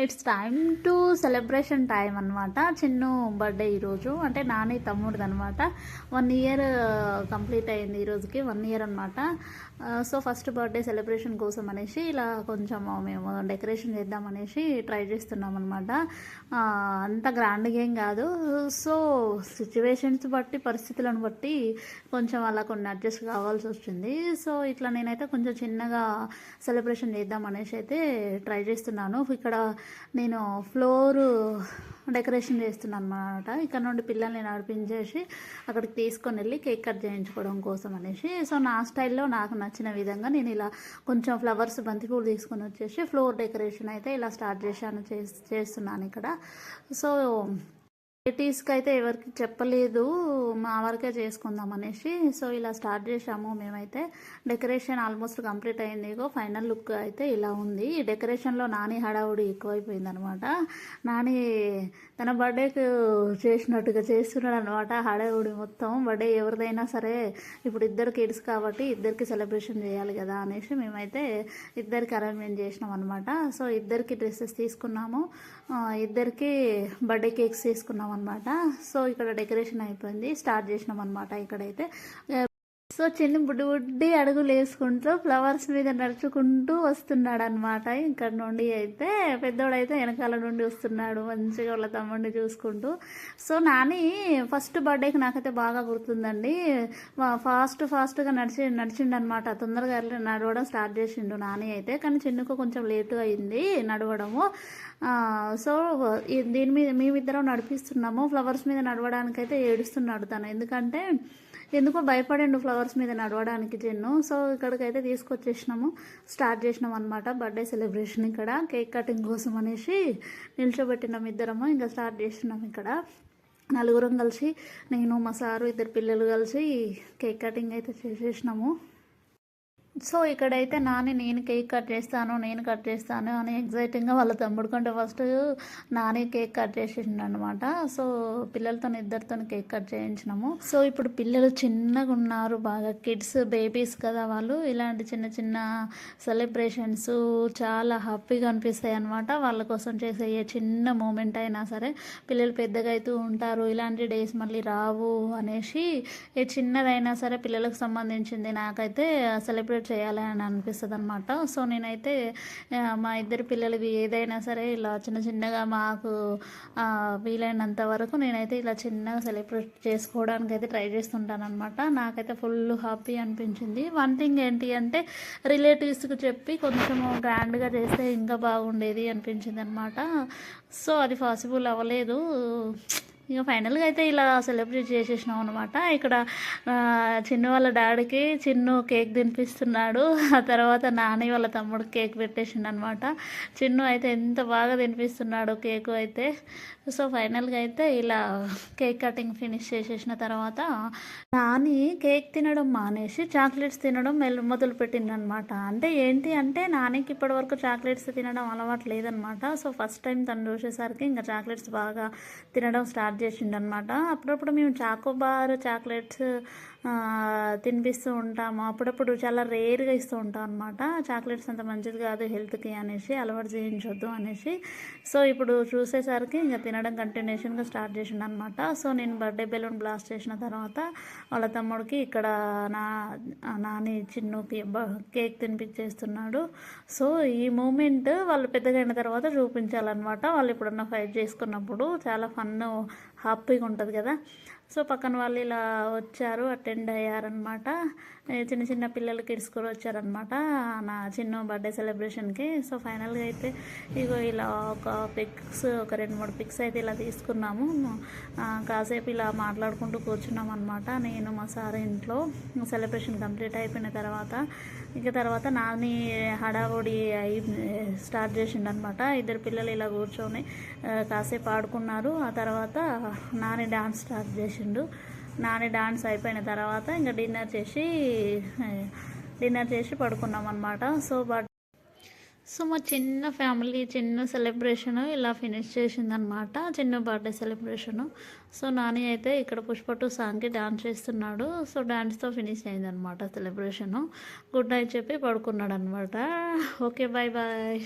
It's time to celebration time అనమాట. Chinnu birthday ఈరోజు, అంటే నాని తమ్ముడిది అనమాట. 1 ఇయర్ కంప్లీట్ అయింది ఈరోజుకి, 1 ఇయర్ అనమాట. సో ఫస్ట్ బర్త్డే సెలబ్రేషన్ కోసం అనేసి ఇలా కొంచెం మేము డెకరేషన్ చేద్దామనేసి ట్రై చేస్తున్నాం అనమాట. అంత గ్రాండ్గా ఏం కాదు. సో సిచ్యువేషన్స్ బట్టి, పరిస్థితులను బట్టి కొంచెం అలా కొన్ని అడ్జస్ట్ కావాల్సి వచ్చింది. సో ఇట్లా నేనైతే కొంచెం చిన్నగా సెలబ్రేషన్ చేద్దాం అనేసి అయితే ట్రై చేస్తున్నాను. ఇక్కడ నేను ఫ్లోర్ డెకరేషన్ చేస్తున్నాను అనమాట. ఇక్కడ నుండి పిల్లల్ని నడిపించేసి అక్కడికి తీసుకొని వెళ్ళి కేక్ కట్ చేయించుకోవడం కోసం అనేసి. సో నా స్టైల్లో నాకు నచ్చిన విధంగా నేను ఇలా కొంచెం ఫ్లవర్స్, బంతిపూలు తీసుకొని వచ్చేసి ఫ్లోర్ డెకరేషన్ అయితే ఇలా స్టార్ట్ చేస్తున్నాను ఇక్కడ. సో రిలేటివ్స్కి అయితే ఎవరికి చెప్పలేదు, మా వరకే చేసుకుందాం అనేసి. సో ఇలా స్టార్ట్ చేసాము మేమైతే. డెకరేషన్ ఆల్మోస్ట్ కంప్లీట్ అయింది. ఫైనల్ లుక్ అయితే ఇలా ఉంది. ఈ డెకరేషన్లో నాని హడావుడి ఎక్కువైపోయింది అనమాట. నాని తన బర్త్డేకి చేసినట్టుగా చేస్తున్నాడు అనమాట. హడావుడి మొత్తం. బర్త్డే ఎవరిదైనా సరే ఇప్పుడు ఇద్దరు కిడ్స్ కాబట్టి ఇద్దరికి సెలబ్రేషన్ చేయాలి కదా అనేసి మేమైతే ఇద్దరికి అరేంజ్మెంట్ చేసినాం అనమాట. సో ఇద్దరికి డ్రెస్సెస్ తీసుకున్నాము, ఇద్దరికి బర్త్డే కేక్స్ తీసుకున్నాం అనమాట. సో ఇక్కడ డెకరేషన్ అయిపోయింది, స్టార్ట్ చేసినాం అనమాట ఇక్కడైతే. సో చిన్న బుడ్డి అడుగులు వేసుకుంటూ ఫ్లవర్స్ మీద నడుచుకుంటూ వస్తున్నాడు అనమాట. ఇక్కడ నుండి అయితే పెద్దోడైతే వెనకాల నుండి వస్తున్నాడు మంచిగా వాళ్ళ తమ్ముడిని చూసుకుంటూ. సో నాని ఫస్ట్ బర్త్డేకి నాకైతే బాగా గుర్తుందండి. ఫాస్ట్గా నడిచిండు అనమాట. తొందరగా నడవడం స్టార్ట్ చేసిండు నాని అయితే. కానీ చిన్నకు కొంచెం లేటుగా అయింది నడవడము. సో దీని మీద మేమిద్దరం నడిపిస్తున్నాము. ఫ్లవర్స్ మీద నడవడానికైతే ఏడుస్తున్నాడు తను, ఎందుకంటే ఎందుకో భయపడిండు ఫ్లవర్స్ మీద నడవడానికి చిన్ను. సో ఇక్కడికైతే తీసుకొచ్చేసినాము, స్టార్ట్ చేసినాం అనమాట బర్త్డే సెలబ్రేషన్. ఇక్కడ కేక్ కటింగ్ కోసం అనేసి నిల్చోబెట్టినాం ఇద్దరము. ఇంకా స్టార్ట్ చేసినాం ఇక్కడ. నలుగురం కలిసి, నేను, మా సారు, ఇద్దరు పిల్లలు కలిసి కేక్ కటింగ్ అయితే చేసేసినాము. సో ఇక్కడైతే నాని నేను కేక్ కట్ చేస్తాను అని ఎగ్జైటింగ్గా వాళ్ళ తమ్ముడు కంటే ఫస్ట్ నాని కేక్ కట్ చేసిండు అనమాట. సో పిల్లలతో ఇద్దరితో కేక్ కట్ చేయించినాము. సో ఇప్పుడు పిల్లలు చిన్నగా ఉన్నారు, బాగా కిడ్స్, బేబీస్ కదా వాళ్ళు. ఇలాంటి చిన్న చిన్న సెలబ్రేషన్స్ చాలా హ్యాపీగా అనిపిస్తాయి అనమాట. వాళ్ళ కోసం చేసే ఏ చిన్న మూమెంట్ అయినా సరే. పిల్లలు పెద్దగా అవుతూ ఉంటారు, ఇలాంటి డేస్ మళ్ళీ రావు అనేసి ఏ చిన్నదైనా సరే పిల్లలకు సంబంధించింది నాకైతే సెలబ్రేట్ చేయాలని అనిపిస్తుంది అనమాట. సో నేనైతే మా ఇద్దరు పిల్లలవి ఏదైనా సరే ఇలా చిన్నగా మాకు వీలైనంత వరకు నేనైతే ఇలా చిన్నగా సెలబ్రేట్ చేసుకోవడానికి అయితే ట్రై చేస్తుంటాను అనమాట. నాకైతే ఫుల్ హ్యాపీ అనిపించింది. వన్ థింగ్ ఏంటి అంటే రిలేటివ్స్కి చెప్పి కొంచెము గ్రాండ్గా చేస్తే ఇంకా బాగుండేది అనిపించింది అనమాట. సో అది పాసిబుల్ అవ్వలేదు. ఇక ఫైనల్గా అయితే ఇలా సెలబ్రేట్ చేసేసినాం అనమాట. ఇక్కడ చిన్ను వాళ్ళ డాడీకి చిన్ను కేక్ తినిపిస్తున్నాడు. ఆ తర్వాత నాని వాళ్ళ తమ్ముడు కేక్ పెట్టేసిండు అనమాట. చిన్ను అయితే ఎంత బాగా తినిపిస్తున్నాడు కేకు అయితే. సో ఫైనల్గా అయితే ఇలా కేక్ కటింగ్ ఫినిష్ చేసేసిన తర్వాత నాని కేక్ తినడం మానేసి చాక్లెట్స్ తినడం మొదలు పెట్టిండు అనమాట. అంటే ఏంటి అంటే నానికి ఇప్పటివరకు చాక్లెట్స్ తినడం అలవాటు లేదనమాట. సో ఫస్ట్ టైం తను చూసేసరికి ఇంకా చాక్లెట్స్ బాగా తినడం స్టార్ట్ చేసిండు అనమాట. అప్పుడప్పుడు మేము చాకోబార్ చాక్లెట్స్ తినిపిస్తూ ఉంటాము, అప్పుడప్పుడు చాలా రేర్గా ఇస్తూ ఉంటాం అనమాట. చాక్లెట్స్ అంత మంచిది కాదు హెల్త్కి అనేసి, అలవాటు చేయించొద్దు అనేసి. సో ఇప్పుడు చూసేసరికి ఇంకా తినడం కంటిన్యూషన్గా స్టార్ట్ చేసిండు అనమాట. సో నేను బర్త్డే బెలూన్ బ్లాస్ట్ చేసిన తర్వాత వాళ్ళ తమ్ముడికి ఇక్కడ నాని చిన్నుకి కేక్ తినిపించేస్తున్నాడు. సో ఈ మూమెంట్ వాళ్ళు పెద్దగా అయిన తర్వాత చూపించాలన్నమాట. వాళ్ళు ఎప్పుడన్నా ఫైట్ చేసుకున్నప్పుడు చాలా ఫన్ హ్యాపీగా ఉంటుంది కదా. సో పక్కన వాళ్ళు ఇలా వచ్చారు, అటెండ్ అయ్యారనమాట. చిన్న చిన్న పిల్లలు కిడ్స్ కూడా వచ్చారనమాట నా చిన్న బర్త్డే సెలబ్రేషన్కి. సో ఫైనల్గా అయితే ఇగో ఇలా ఒక 2-3 పిక్స్ అయితే ఇలా తీసుకున్నాము. కాసేపు ఇలా మాట్లాడుకుంటూ కూర్చున్నాం అనమాట నేను, మా సార్ ఇంట్లో. సెలబ్రేషన్ కంప్లీట్ అయిపోయిన తర్వాత నాని హడావుడి స్టార్ట్ చేసిండు అనమాట. ఇద్దరు పిల్లలు ఇలా కూర్చొని కాసేపు ఆడుకున్నారు. ఆ తర్వాత నాని డాన్స్ స్టార్ట్ చేసిండు. నాని డాన్స్ అయిపోయిన తర్వాత ఇంకా డిన్నర్ చేసి పడుకున్నాం అనమాట. సో మా చిన్న ఫ్యామిలీ చిన్న సెలబ్రేషన్ ఇలా ఫినిష్ చేసిందనమాట, చిన్న బర్త్డే సెలబ్రేషను. సో నాని అయితే ఇక్కడ పుష్ప 2 సాంగ్కి డాన్స్ చేస్తున్నాడు. సో డాన్స్తో ఫినిష్ అయిందనమాట సెలబ్రేషను. గుడ్ నైట్ చెప్పి పడుకున్నాడు అనమాట. Okay, bye bye.